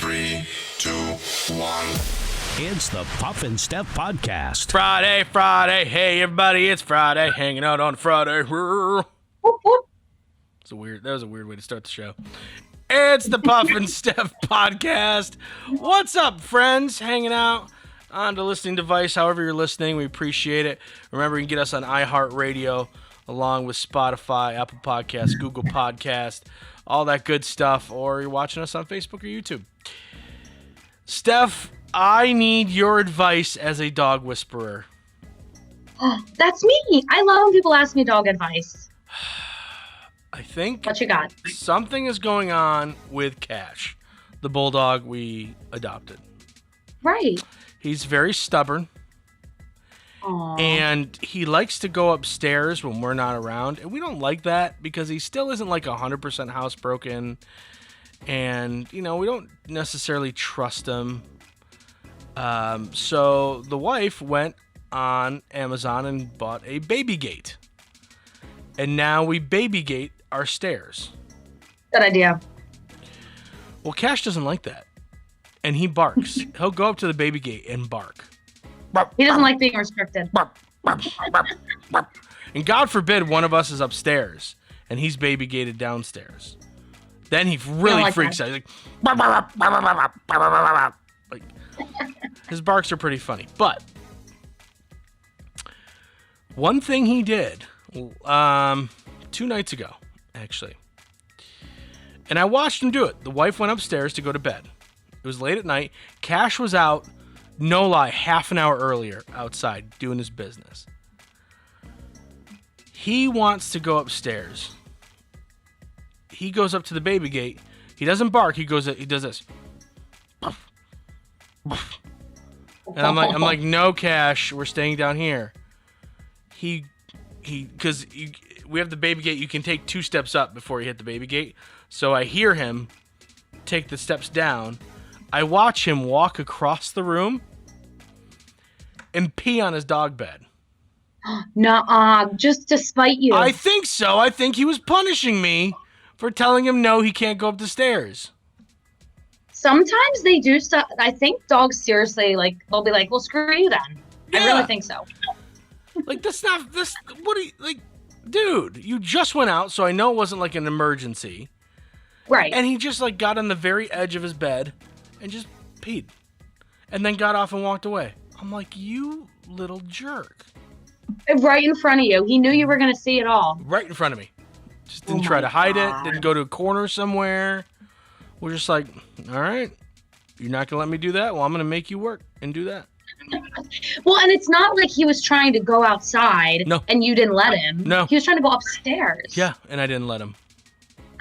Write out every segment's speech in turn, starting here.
3, 2, 1. It's the Puff and Steph podcast. Friday. Hey, everybody, it's Friday. Hanging out on Friday. That was a weird way to start the show. It's the Puff and Steph podcast. What's up, friends? Hanging out on the listening device, however you're listening. We appreciate it. Remember, you can get us on iHeartRadio, along with Spotify, Apple Podcasts, Google Podcasts, all that good stuff. Or you're watching us on Facebook or YouTube. Steph, I need your advice as a dog whisperer. That's me. I love when people ask me dog advice. I think What you got? something is going on with Cash, the bulldog we adopted. Right. He's very stubborn, Aww. and he likes to go upstairs when we're not around, and we don't like that because he still isn't like 100% housebroken, and, you know, we don't necessarily trust him. So the wife went on Amazon and bought a baby gate, and now we baby gate our stairs. Good idea. Well, Cash doesn't like that, and he barks. He'll go up to the baby gate and bark. He doesn't like being restricted. And God forbid one of us is upstairs and he's baby gated downstairs. Then he really like freaks that. out. He's like, his barks are pretty funny. But one thing he did 2 nights ago, actually, and I watched him do it. The wife went upstairs to go to bed. It was late at night. Cash was out, no lie, half an hour earlier outside doing his business. He wants to go upstairs. He goes up to the baby gate. He doesn't bark. He does this. And I'm like, no, Cash, we're staying down here. Because we have the baby gate. You can take 2 steps up before you hit the baby gate. So I hear him take the steps down. I watch him walk across the room and pee on his dog bed. Nuh-uh, just to spite you. I think so. I think he was punishing me for telling him no, he can't go up the stairs. Sometimes they do stuff. I think dogs seriously, like, they'll be like, well, screw you then. Yeah. I really think so. Like, what are you, like, dude, you just went out, so I know it wasn't like an emergency. Right. And he just, like, got on the very edge of his bed and just peed. And then got off and walked away. I'm like, you little jerk. Right in front of you. He knew you were going to see it all. Right in front of me. Just didn't try to hide it. Didn't go to a corner somewhere. We're just like, all right, you're not going to let me do that? Well, I'm going to make you work and do that. Well, and it's not like he was trying to go outside and you didn't let him. No. He was trying to go upstairs. Yeah, and I didn't let him.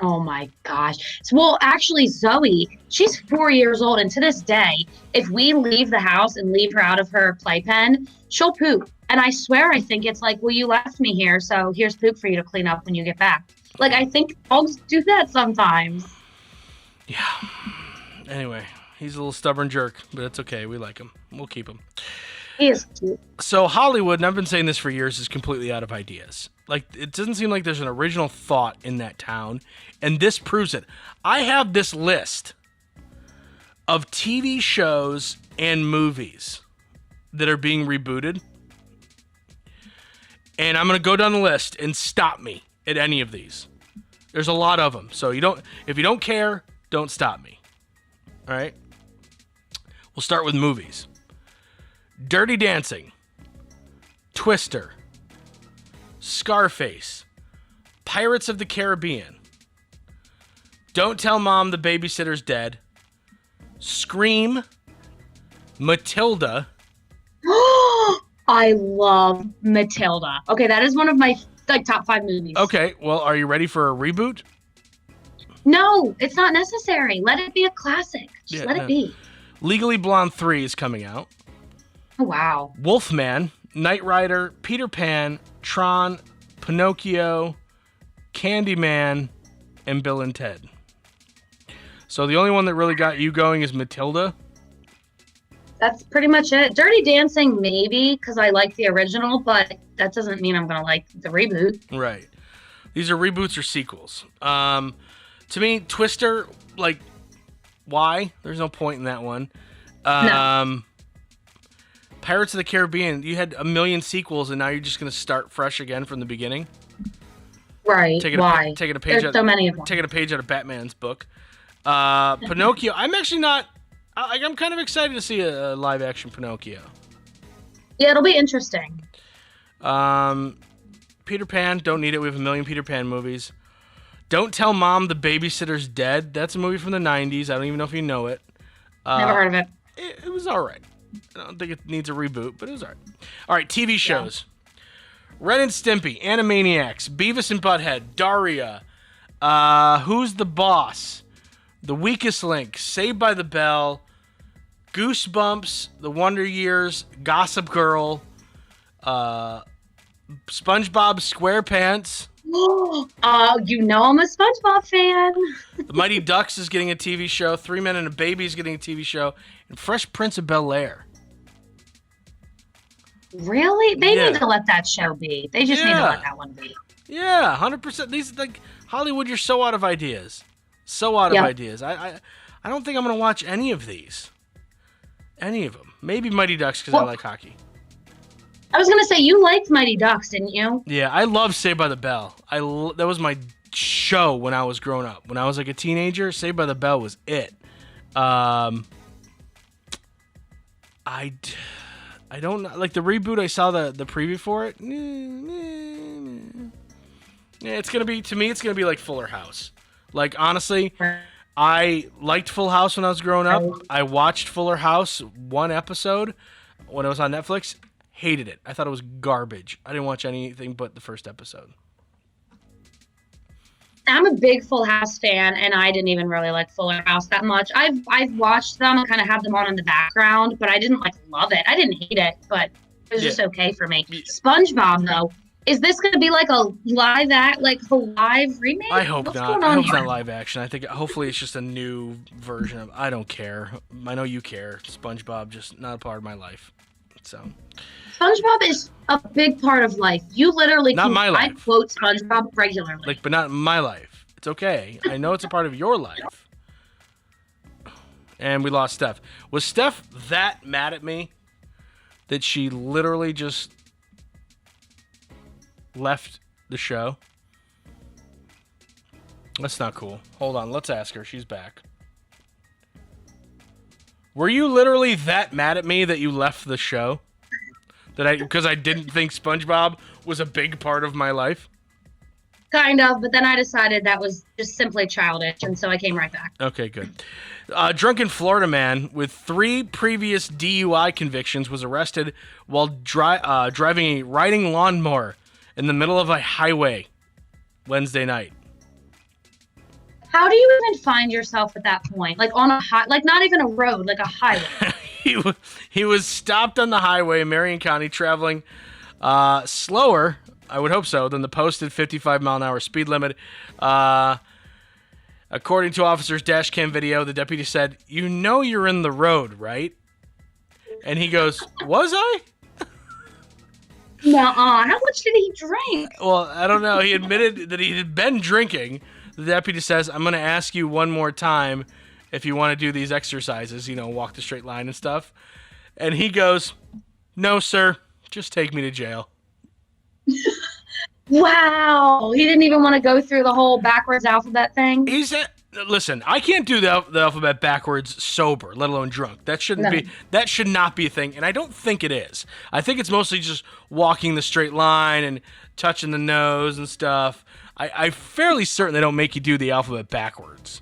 Oh my gosh. Well, actually, Zoe, she's 4 years old, and to this day, if we leave the house and leave her out of her playpen, she'll poop. And I swear, I think it's like, well, you left me here, so here's poop for you to clean up when you get back. Like, I think dogs do that sometimes. Yeah. Anyway, he's a little stubborn jerk, but it's okay. We like him. We'll keep him. He is cute. So Hollywood, and I've been saying this for years, is completely out of ideas. Like, it doesn't seem like there's an original thought in that town, and this proves it. I have this list of TV shows and movies that are being rebooted, and I'm going to go down the list and stop me at any of these. There's a lot of them, so if you don't care, don't stop me. All right? We'll start with movies. Dirty Dancing, Twister, Scarface, Pirates of the Caribbean, Don't Tell Mom the Babysitter's Dead, Scream, Matilda. I love Matilda. Okay, that is one of my top 5 movies. Okay, well, are you ready for a reboot? No, it's not necessary. Let it be a classic. Just let it be. Legally Blonde 3 is coming out. Oh, wow. Wolfman, Knight Rider, Peter Pan, Tron, Pinocchio, Candyman, and Bill and Ted. So the only one that really got you going is Matilda. That's pretty much it. Dirty Dancing, maybe, because I like the original, but that doesn't mean I'm going to like the reboot. Right. These are reboots or sequels. To me, Twister, like, Why? There's no point in that one. No. Pirates of the Caribbean, you had a million sequels, and now you're just going to start fresh again from the beginning? Right. Why? There's so many of them. Taking a page out of Batman's book. Pinocchio, I'm actually not... I'm kind of excited to see a live-action Pinocchio. Yeah, it'll be interesting. Peter Pan, don't need it. We have a million Peter Pan movies. Don't Tell Mom the Babysitter's Dead. That's a movie from the 90s. I don't even know if you know it. Never heard of it. It was all right. I don't think it needs a reboot, but it was all right. All right, TV shows. Ren and Stimpy, Animaniacs, Beavis and Butthead, Daria, Who's the Boss, The Weakest Link, Saved by the Bell, Goosebumps, The Wonder Years, Gossip Girl, SpongeBob SquarePants. Oh, you know I'm a SpongeBob fan. The Mighty Ducks is getting a TV show. Three Men and a Baby is getting a TV show. And Fresh Prince of Bel-Air. Really? They need to let that show be. They just need to let that one be. Yeah, 100%. These like Hollywood, you're so out of ideas. So out of ideas. I don't think I'm going to watch any of these. Any of them. Maybe Mighty Ducks because I like hockey. I was going to say, you liked Mighty Ducks, didn't you? Yeah, I love Saved by the Bell. That was my show when I was growing up. When I was like a teenager, Saved by the Bell was it. I don't know. Like the reboot, I saw the preview for it. Yeah, it's going to be, to me, it's going to be like Fuller House. Like, honestly, I liked Full House when I was growing up. I watched Fuller House one episode when it was on Netflix. Hated it. I thought it was garbage. I didn't watch anything but the first episode. I'm a big Full House fan, and I didn't even really like Fuller House that much. I've watched them and kind of had them on in the background, but I didn't like love it. I didn't hate it, but it was just okay for me. SpongeBob, though, is this going to be like a live remake? I hope What's not. going I on hope it's here? not live action. I think hopefully it's just a new version of. I don't care. I know you care. SpongeBob just not a part of my life. So. SpongeBob is a big part of life. You literally not my life. I quote SpongeBob regularly. Like, but not my life. It's okay. I know it's a part of your life. And we lost Steph. Was Steph that mad at me that she literally just left the show? That's not cool. Hold on. Let's ask her. She's back. Were you literally that mad at me that you left the show? Because I didn't think SpongeBob was a big part of my life? Kind of, but then I decided that was just simply childish, and so I came right back. Okay, good. Drunken Florida man with 3 previous DUI convictions was arrested while driving a riding lawnmower in the middle of a highway Wednesday night. How do you even find yourself at that point? Like on a not even a road, like a highway. He was stopped on the highway in Marion County traveling slower, I would hope so, than the posted 55-mile-an-hour speed limit. According to officers' dash cam video, the deputy said, "You know you're in the road, right?" And he goes, "Was I?" Nuh-uh. How much did he drink? Well, I don't know. He admitted that he had been drinking. The deputy says, "I'm going to ask you one more time if you want to do these exercises, walk the straight line and stuff." And he goes, "No, sir. Just take me to jail." Wow. He didn't even want to go through the whole backwards alphabet thing? He said, listen, I can't do the alphabet backwards sober, let alone drunk. That should not be a thing, and I don't think it is. I think it's mostly just walking the straight line and touching the nose and stuff. I'm fairly certain they don't make you do the alphabet backwards.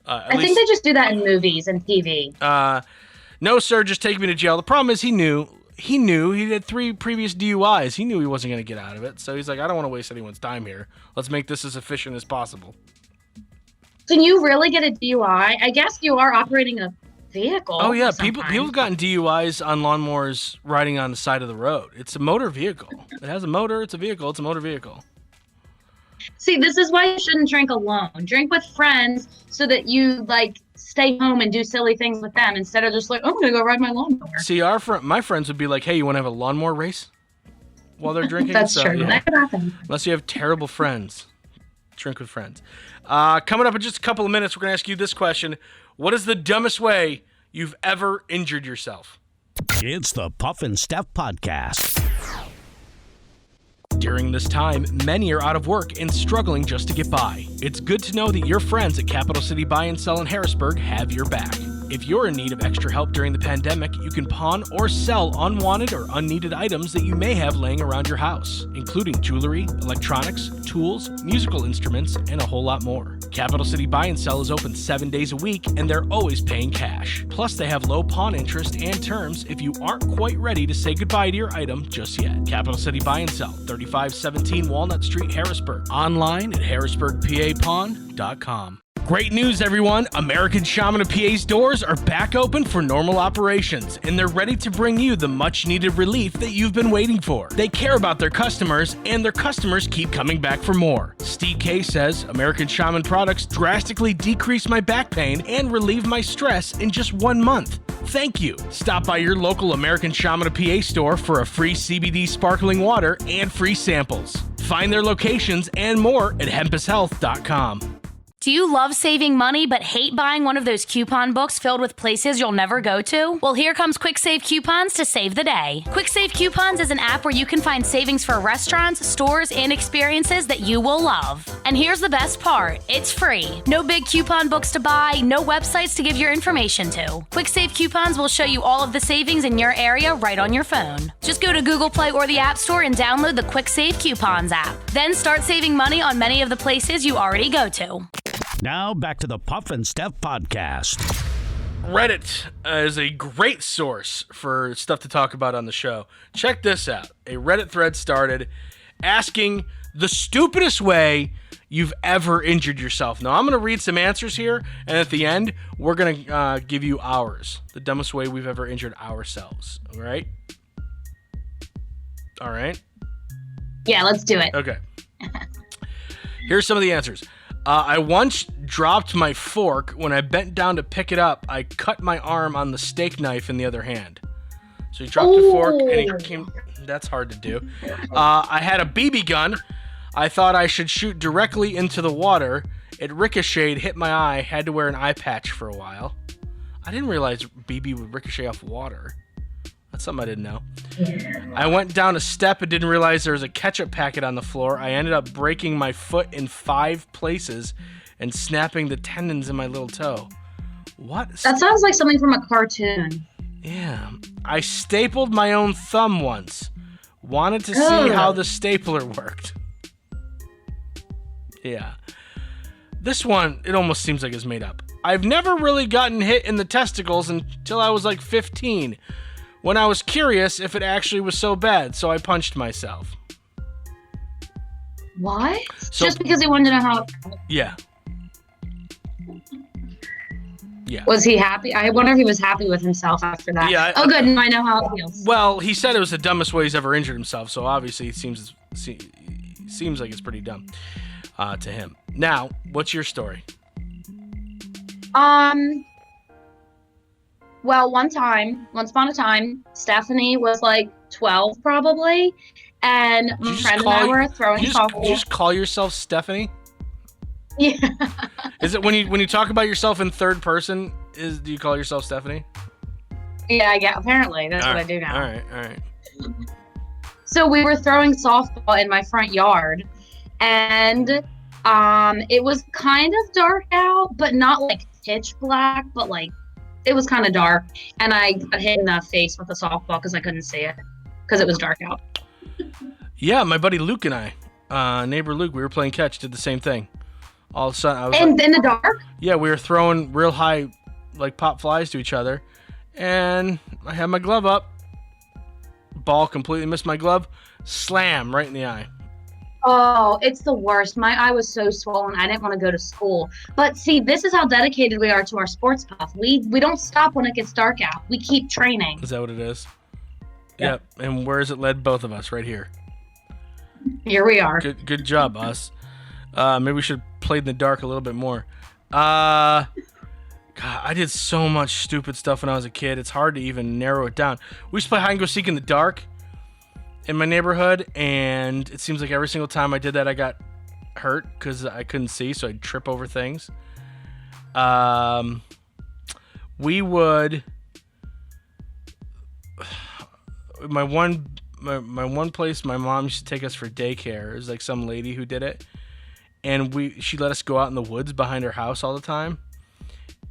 I think they just do that in movies and TV. No, sir, just take me to jail. The problem is he knew he had 3 previous DUIs. He knew he wasn't going to get out of it. So he's like, I don't want to waste anyone's time here. Let's make this as efficient as possible. Can you really get a DUI? I guess you are operating a vehicle. Oh, yeah. People have gotten DUIs on lawnmowers riding on the side of the road. It's a motor vehicle. It has a motor. It's a vehicle. It's a motor vehicle. See, this is why you shouldn't drink alone. Drink with friends so that you, stay home and do silly things with them instead of just I'm going to go ride my lawnmower. See, my friends would be like, hey, you want to have a lawnmower race while they're drinking? That's true. Yeah. That could happen. Unless you have terrible friends. Drink with friends. Coming up in just a couple of minutes, we're going to ask you this question. What is the dumbest way you've ever injured yourself? It's the Puff and Steph Podcast. During this time, many are out of work and struggling just to get by. It's good to know that your friends at Capital City Buy and Sell in Harrisburg have your back. If you're in need of extra help during the pandemic, you can pawn or sell unwanted or unneeded items that you may have laying around your house, including jewelry, electronics, tools, musical instruments, and a whole lot more. Capital City Buy and Sell is open 7 days a week, and they're always paying cash. Plus, they have low pawn interest and terms if you aren't quite ready to say goodbye to your item just yet. Capital City Buy and Sell, 3517 Walnut Street, Harrisburg. Online at harrisburgpapawn.com. Great news, everyone! American Shaman of PA's doors are back open for normal operations, and they're ready to bring you the much-needed relief that you've been waiting for. They care about their customers, and their customers keep coming back for more. Steve K says, American Shaman products drastically decrease my back pain and relieve my stress in just 1 month. Thank you. Stop by your local American Shaman of PA store for a free CBD sparkling water and free samples. Find their locations and more at hempushealth.com. Do you love saving money but hate buying one of those coupon books filled with places you'll never go to? Well, here comes Quick Save Coupons to save the day. Quick Save Coupons is an app where you can find savings for restaurants, stores, and experiences that you will love. And here's the best part. It's free. No big coupon books to buy, no websites to give your information to. Quick Save Coupons will show you all of the savings in your area right on your phone. Just go to Google Play or the App Store and download the Quick Save Coupons app. Then start saving money on many of the places you already go to. Now back to the Puff and Steph Podcast. Reddit is a great source for stuff to talk about on the show. Check this out. A Reddit thread started asking the stupidest way you've ever injured yourself. Now, I'm going to read some answers here, and at the end, we're going to give you ours. The dumbest way we've ever injured ourselves. All right? All right? Yeah, let's do it. Okay. Here's some of the answers. I once dropped my fork. When I bent down to pick it up, I cut my arm on the steak knife in the other hand. So he dropped the fork and he came. That's hard to do. I had a BB gun. I thought I should shoot directly into the water. It ricocheted, hit my eye, had to wear an eye patch for a while. I didn't realize BB would ricochet off water. That's something I didn't know. I went down a step and didn't realize there was a ketchup packet on the floor. I ended up breaking my foot in 5 places and snapping the tendons in my little toe. What? That sounds like something from a cartoon. Yeah. I stapled my own thumb once. Wanted to see how the stapler worked. Yeah. This one, it almost seems like it's made up. I've never really gotten hit in the testicles until I was like 15. When I was curious if it actually was so bad, so I punched myself. What? So, just because he wanted to know how... Yeah. Yeah. Was he happy? I wonder if he was happy with himself after that. Yeah. Good. I know how it feels. Well, he said it was the dumbest way he's ever injured himself, so obviously it seems like it's pretty dumb to him. Now, what's your story? Well, once upon a time, Stephanie was like 12 probably, and my friend and I were throwing softball. Did you just call yourself Stephanie? Yeah. Is it when you talk about yourself in third person, do you call yourself Stephanie? Yeah, apparently. That's what I do now. All right. So we were throwing softball in my front yard, and it was kind of dark out, but not like pitch black, but like it was kind of dark, and I got hit in the face with a softball because I couldn't see it because it was dark out. Yeah, my buddy Luke and I, neighbor Luke, we were playing catch, did the same thing. All of a sudden, I was in the dark? Yeah, we were throwing real high, like pop flies to each other, and I had my glove up. Ball completely missed my glove. Slam right in the eye. Oh, it's the worst. My eye was so swollen. I didn't want to go to school. But see, this is how dedicated we are to our sports puff. We don't stop when it gets dark out. We keep training. Is that what it is? Yep. And where has it led both of us? Right here. Here we are. Good job, us. Maybe we should have played in the dark a little bit more. God, I did so much stupid stuff when I was a kid. It's hard to even narrow it down. We used to play hide and go seek in the dark in my neighborhood, and it seems like every single time I did that, I got hurt because I couldn't see, so I'd trip over things. We would. My one place my mom used to take us for daycare is like some lady who did it, and she let us go out in the woods behind her house all the time,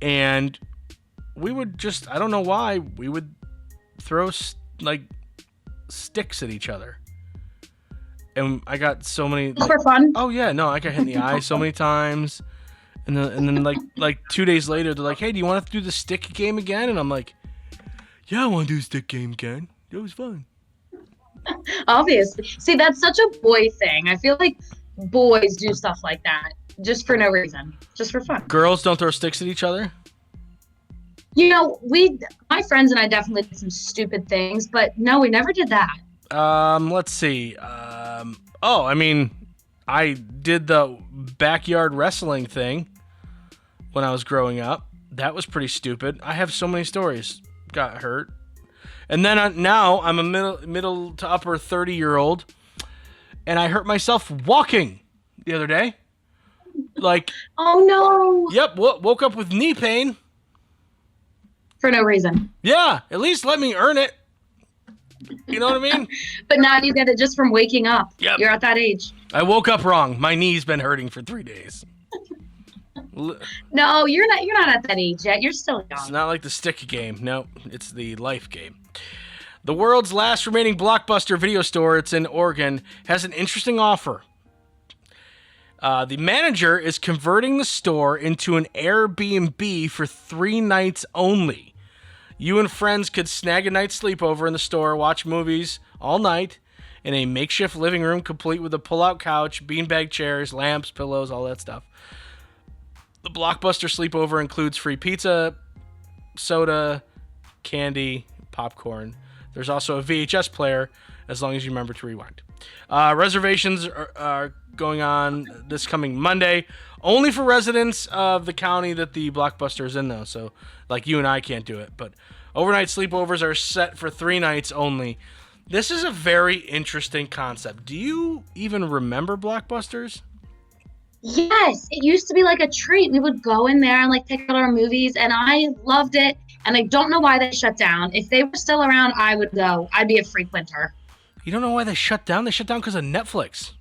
and we would just, I don't know why, we would throw like sticks at each other. And I got so many. For fun? Oh yeah, no, I got hit in the eye so many times, and then like 2 days later they're like, "Hey, do you want to do the stick game again?" And I'm like, "Yeah, I want to do the stick game again. It was fun." Obviously. See, that's such a boy thing. I feel like boys do stuff like that just for no reason, just for fun. Girls don't throw sticks at each other. You know, my friends and I definitely did some stupid things, but no, we never did that. Let's see. I mean, I did the backyard wrestling thing when I was growing up. That was pretty stupid. I have so many stories. Got hurt. And then now I'm a middle to upper 30-year-old, and I hurt myself walking the other day. Like, oh no. Yep, woke up with knee pain. For no reason. Yeah, at least let me earn it. You know what I mean? But now you get it just from waking up. Yep. You're at that age. I woke up wrong. My knee's been hurting for 3 days. No, you're not at that age yet. You're still young. It's not like the stick game. No, it's the life game. The world's last remaining Blockbuster video store, it's in Oregon, has an interesting offer. The manager is converting the store into an Airbnb for 3 nights only. You and friends could snag a night sleepover in the store, watch movies all night in a makeshift living room complete with a pull-out couch, beanbag chairs, lamps, pillows, all that stuff. The Blockbuster sleepover includes free pizza, soda, candy, popcorn. There's also a VHS player, as long as you remember to rewind. Reservations are going on this coming Monday, only for residents of the county that the Blockbuster is in, though. So, like, you and I can't do it. But overnight sleepovers are set for 3 nights only. This is a very interesting concept. Do you even remember Blockbusters? Yes, it used to be like a treat. We would go in there and like pick out our movies, and I loved it. And I don't know why they shut down. If they were still around, I would go. I'd be a frequenter. You don't know why they shut down? They shut down because of Netflix.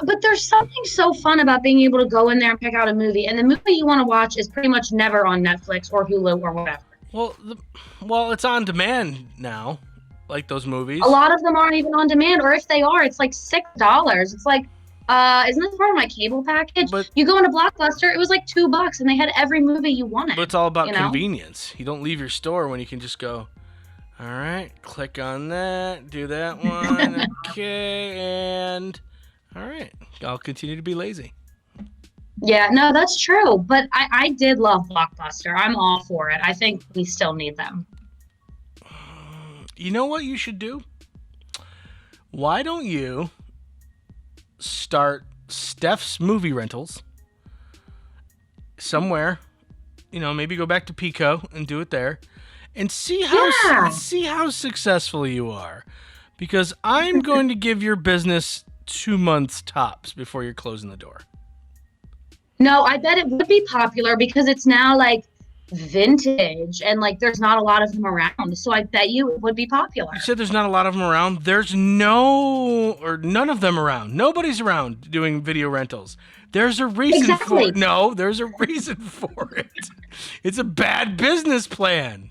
But there's something so fun about being able to go in there and pick out a movie, and the movie you want to watch is pretty much never on Netflix or Hulu or whatever. Well, it's on demand now, like those movies. A lot of them aren't even on demand, or if they are, it's like $6. It's like, isn't this part of my cable package? But you go into Blockbuster, it was like $2, and they had every movie you wanted. But it's all about convenience. You don't leave your store when you can just go, all right, click on that, do that one, okay, and all right, I'll continue to be lazy. Yeah, no, that's true. But I did love Blockbuster. I'm all for it. I think we still need them. You know what you should do? Why don't you start Steph's movie rentals somewhere? You know, maybe go back to Pico and do it there, and see how successful you are. Because I'm going to give your business 2 months tops before you're closing the door. No, I bet it would be popular because it's now like vintage and like there's not a lot of them around. So I bet you it would be popular. You said there's not a lot of them around. There's none of them around. Nobody's around doing video rentals. There's a reason for it. No, there's a reason for it. It's a bad business plan.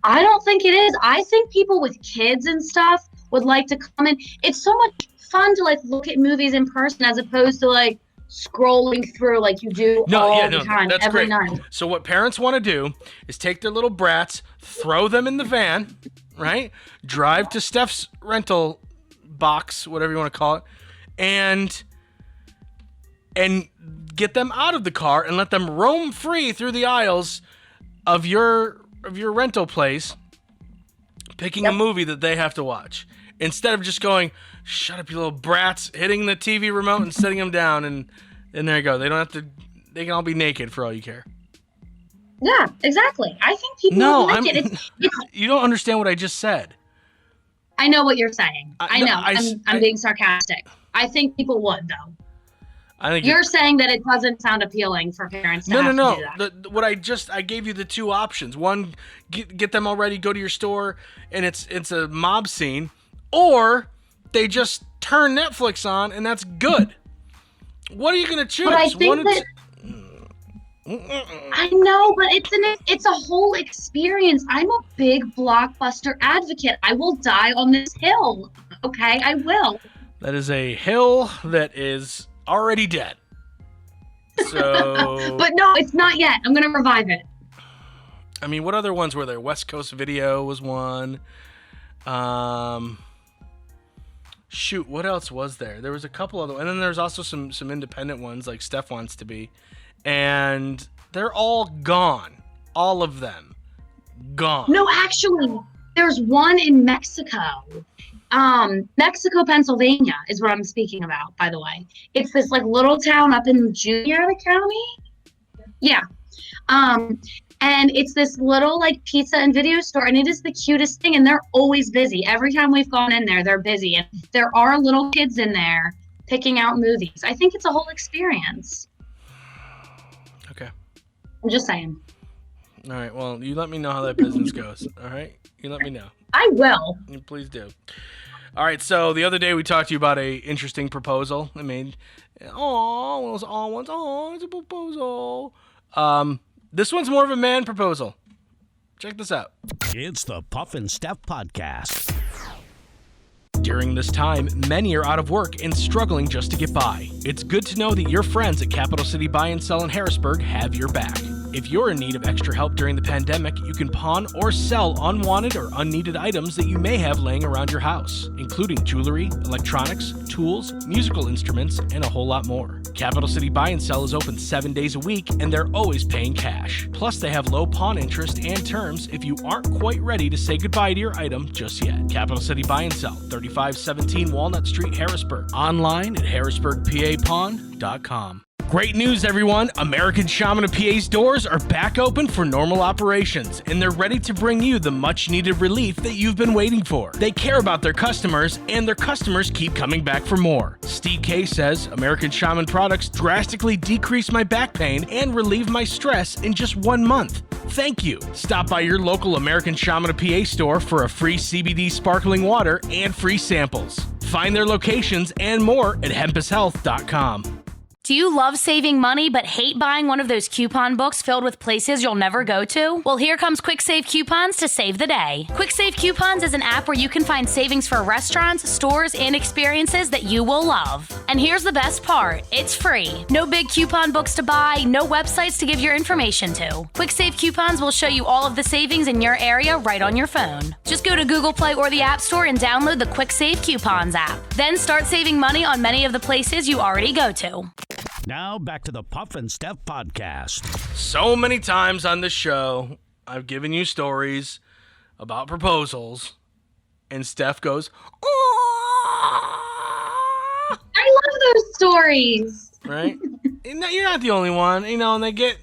I don't think it is. I think people with kids and stuff would like to come in. It's so much fun to like look at movies in person as opposed to like scrolling through like you do all the time, that's every great. night. So what parents want to do is take their little brats, throw them in the van, right? Drive to Steph's rental box, whatever you want to call it, and get them out of the car and let them roam free through the aisles of your rental place, picking a movie that they have to watch. Instead of just going, shut up, you little brats, hitting the TV remote and setting them down, and there you go. They don't have to. They can all be naked for all you care. Yeah, exactly. I think people would like it. You don't understand what I just said. I know what you're saying. I know. I'm being sarcastic. I think people would, though. I think You're saying that it doesn't sound appealing for parents to have to do that. I gave you the two options. One, get them all ready, go to your store, and it's a mob scene, or they just turn Netflix on, and that's good. What are you gonna choose? But I think I know, but it's a whole experience. I'm a big Blockbuster advocate. I will die on this hill. Okay, I will. That is a hill that is already dead. So, but no, it's not yet. I'm gonna revive it. I mean, what other ones were there? West Coast Video was one. Shoot, what else was there? There was a couple other, and then there's also some independent ones like Steph Wants to Be, and they're all gone. All of them gone. No, actually, there's one in Mexico. Mexico, Pennsylvania is what I'm speaking about, by the way. It's this like little town up in Juniata County. Yeah. And it's this little like pizza and video store, and it is the cutest thing, and they're always busy. Every time we've gone in there, they're busy, and there are little kids in there picking out movies. I think it's a whole experience. Okay. I'm just saying. All right, well, you let me know how that business goes, all right? You let me know. I will. Please do. All right, so the other day we talked to you about a interesting proposal I made. One of those all ones. It's a proposal. This one's more of a man proposal. Check this out. It's the Puff and Steph Podcast. During this time, many are out of work and struggling just to get by. It's good to know that your friends at Capital City Buy and Sell in Harrisburg have your back. If you're in need of extra help during the pandemic, you can pawn or sell unwanted or unneeded items that you may have laying around your house, including jewelry, electronics, tools, musical instruments, and a whole lot more. Capital City Buy and Sell is open 7 days a week, and they're always paying cash. Plus, they have low pawn interest and terms if you aren't quite ready to say goodbye to your item just yet. Capital City Buy and Sell, 3517 Walnut Street, Harrisburg. Online at harrisburgpapawn.com. Great news, everyone! American Shaman of PA's doors are back open for normal operations, and they're ready to bring you the much-needed relief that you've been waiting for. They care about their customers, and their customers keep coming back for more. Steve K says, American Shaman products drastically decrease my back pain and relieve my stress in just 1 month. Thank you. Stop by your local American Shaman of PA store for a free CBD sparkling water and free samples. Find their locations and more at hempushealth.com. Do you love saving money but hate buying one of those coupon books filled with places you'll never go to? Well, here comes Quick Save Coupons to save the day. Quick Save Coupons is an app where you can find savings for restaurants, stores, and experiences that you will love. And here's the best part. It's free. No big coupon books to buy, no websites to give your information to. Quick Save Coupons will show you all of the savings in your area right on your phone. Just go to Google Play or the App Store and download the Quick Save Coupons app. Then start saving money on many of the places you already go to. Now back to the Puff and Steph Podcast. So many times on this show, I've given you stories about proposals, and Steph goes, "Oh!" I love those stories. Right? And you're not the only one, and they get,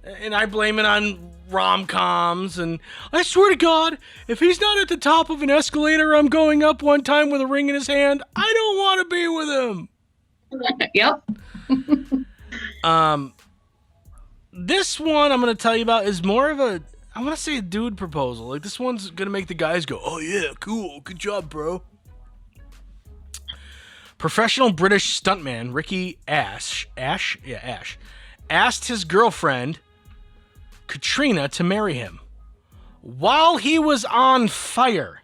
and I blame it on rom-coms, and I swear to God, if he's not at the top of an escalator I'm going up one time with a ring in his hand, I don't want to be with him. Yep. This one I'm going to tell you about is more of I want to say a dude proposal. Like, this one's going to make the guys go, oh yeah, cool, good job, bro. Professional British stuntman Ricky Ash asked his girlfriend, Katrina, to marry him while he was on fire.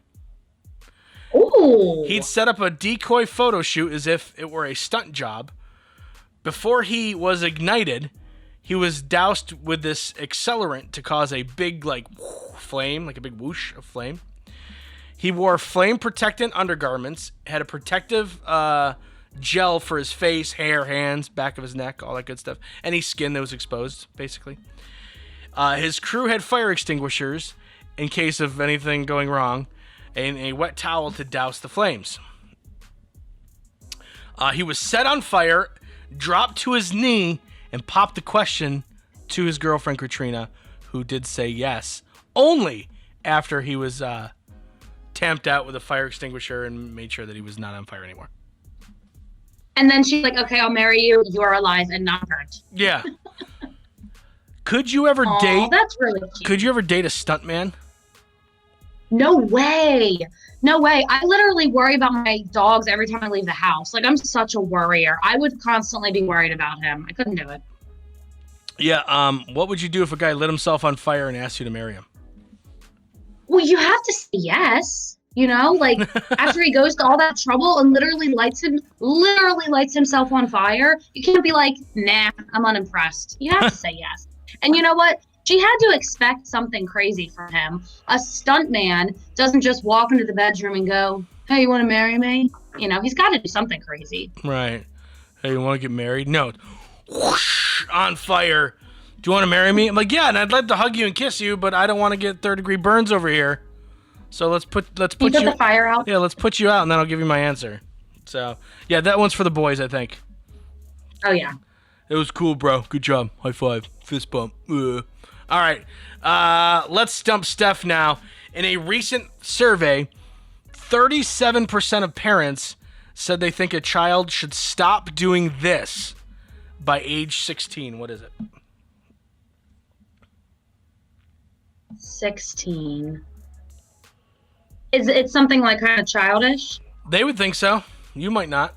Ooh. He'd set up a decoy photo shoot as if it were a stunt job. Before he was ignited, he was doused with this accelerant to cause a big, flame, like a big whoosh of flame. He wore flame-protectant undergarments, had a protective gel for his face, hair, hands, back of his neck, all that good stuff. Any skin that was exposed, basically. His crew had fire extinguishers in case of anything going wrong, and a wet towel to douse the flames. He was set on fire, dropped to his knee, and popped the question to his girlfriend, Katrina, who did say yes, only after he was tamped out with a fire extinguisher and made sure that he was not on fire anymore. And then she's like, okay, I'll marry you. You are alive and not burnt. Yeah. Could you ever Aw, date? that's really cute. Could you ever date a stuntman? No way. No way. I literally worry about my dogs every time I leave the house. Like, I'm such a worrier. I would constantly be worried about him. I couldn't do it. Yeah. What would you do if a guy lit himself on fire and asked you to marry him? Well, you have to say yes. You know, like after he goes to all that trouble and literally lights himself on fire, you can't be like, nah, I'm unimpressed. You have to say yes. And you know what? She had to expect something crazy from him. A stuntman doesn't just walk into the bedroom and go, hey, you want to marry me? You know, he's got to do something crazy. Right. Hey, you want to get married? No. Whoosh, on fire. Do you want to marry me? I'm like, yeah, and I'd like to hug you and kiss you, but I don't want to get third-degree burns over here. So let's put You put the fire out? Yeah, let's put you out, and then I'll give you my answer. So, yeah, that one's for the boys, I think. Oh, yeah. It was cool, bro. Good job. High five. Fist bump. All right. Let's stump Steph now. In a recent survey, 37% of parents said they think a child should stop doing this by age 16. What is it? 16. Is it something like kind of childish? They would think so. You might not.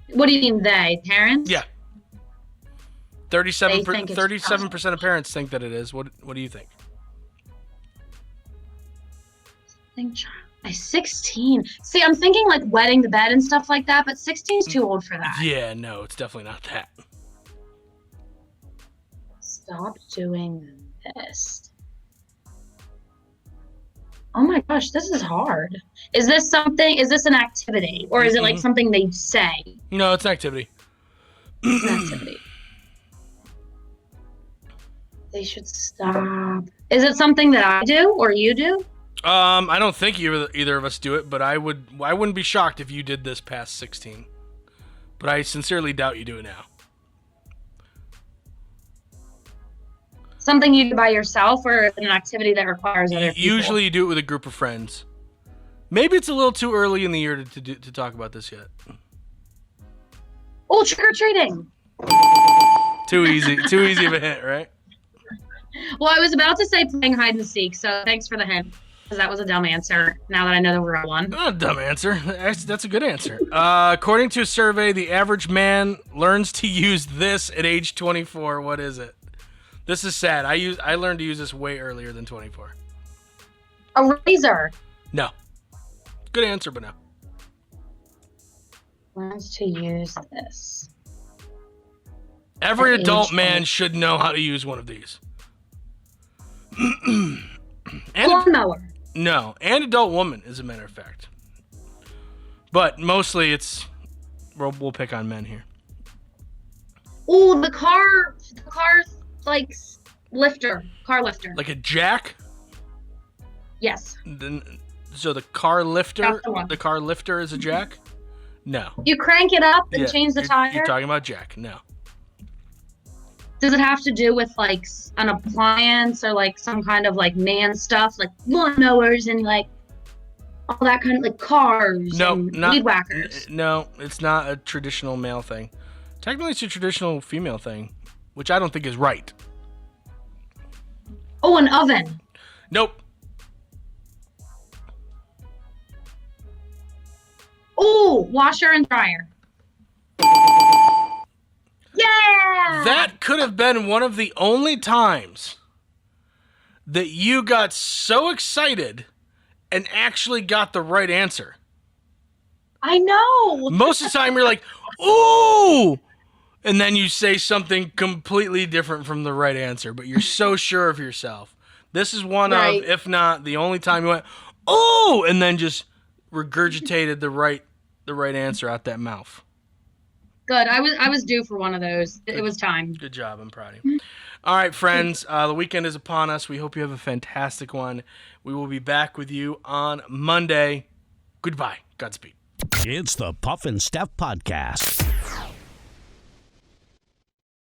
What do you mean they? Parents? Yeah. 37% They think it's 37% of parents think that it is. What do you think? By 16. See, I'm thinking like wetting the bed and stuff like that, but 16 is too old for that. Yeah, no, it's definitely not that. Stop doing this. Oh my gosh, this is hard. Is this an activity? Or is it like something they say? No, it's an activity. It's an activity. They should stop. Is it something that I do or you do? I don't think either of us do it, but I wouldn't be shocked if you did this past 16. But I sincerely doubt you do it now. Something you do by yourself or an activity that requires other people? Usually you do it with a group of friends. Maybe it's a little too early in the year to talk about this yet. Oh, trick-or-treating. Too easy of a hint, right? Well, I was about to say playing hide and seek, so thanks for the hint. Because that was a dumb answer, now that I know the real one. Not a dumb answer. That's a good answer. According to a survey, the average man learns to use this at age 24. What is it? This is sad. I learned to use this way earlier than 24. A razor. No. Good answer, but no. Learns to use this. Every At adult age man should know how to use one of these. Lawnmower. No, and adult woman, as a matter of fact. But mostly we'll pick on men here. Oh, the car like lifter, car lifter. Like a jack? Yes. So the car lifter, That's the one. the car lifter is a jack? No. You crank it up and Yeah, change the tire. You're talking about jack. No. Does it have to do with like an appliance or like some kind of like man stuff, like lawnmowers and like all that kind of like cars and weed whackers? No, it's not a traditional male thing. Technically, it's a traditional female thing, which I don't think is right. Oh, an oven. Nope. Oh, washer and dryer. Yeah! That could have been one of the only times that you got so excited and actually got the right answer. I know. Most of the time, you're like, ooh! And then you say something completely different from the right answer, but you're so sure of yourself. This is one Right. of, if not the only time you went, ooh! And then just regurgitated the right answer out that mouth. Good. I was due for one of those. It was time. Good job. I'm proud of you. All right, friends. The weekend is upon us. We hope you have a fantastic one. We will be back with you on Monday. Goodbye. Godspeed. It's the Puff and Steph Podcast.